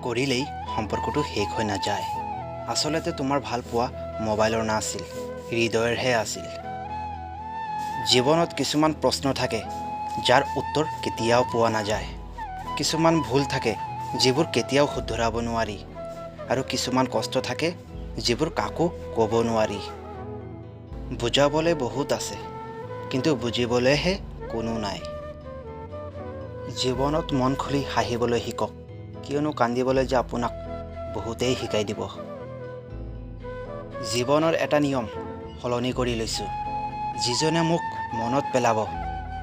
কৰিলেই সম্পৰ্কটো শেষ হৈ নাযায়। আচলতে তোমাৰ ভাল পোৱা মোবাইলৰ নাছিল, হৃদয়ৰহে আছিল। জীৱনত কিছুমান প্ৰশ্ন থাকে যাৰ উত্তৰ কেতিয়াও পোৱা নাযায়। কিছুমান ভুল থাকে যিবোৰ কেতিয়াও শুধৰাব নোৱাৰি, আৰু কিছুমান কষ্ট থাকে যিবোৰ কাকো ক'ব নোৱাৰি। বুজাবলৈ বহুত আছে, কিন্তু বুজিবলৈহে কোনো নাই। জীৱনত মন খুলি হাঁহিবলৈ শিকক, কিয়নো কান্দিবলৈ যে আপোনাক বহুতেই শিকাই দিব। জীৱনৰ এটা নিয়ম সলনি কৰি লৈছোঁ, যিজনে মোক মনত পেলাব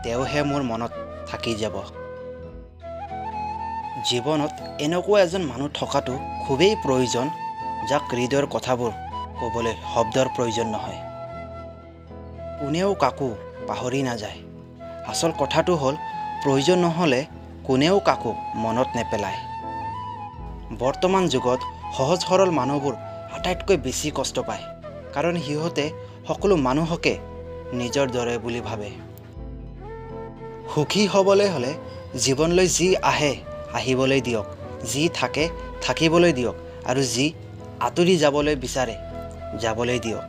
তেওঁহে মোৰ মনত থাকি যাব। জীৱনত এনেকুৱা এজন মানুহ থকাটো খুবেই প্ৰয়োজন, যাক হৃদয়ৰ কথাবোৰ ক'বলৈ শব্দৰ প্ৰয়োজন নহয়। কোনেও কাকো পাহৰি নাযায়। আচল কথাটো হ'ল, প্ৰয়োজন নহ'লে কোনেও কাকো মনত নেপেলায়। বৰ্তমান যুগত সহজ সৰল মানুহবোৰ আটাইতকৈ বেছি কষ্ট পায়, কাৰণ সিহঁতে সকলো মানুহকে নিজৰ দৰে বুলি ভাবে। সুখী হ'বলৈ হ'লে জীৱনলৈ যি আহে আহিবলৈ দিয়ক, যি থাকে থাকিবলৈ দিয়ক, আৰু যি আঁতৰি যাবলৈ বিচাৰে যাবলৈ দিয়ক।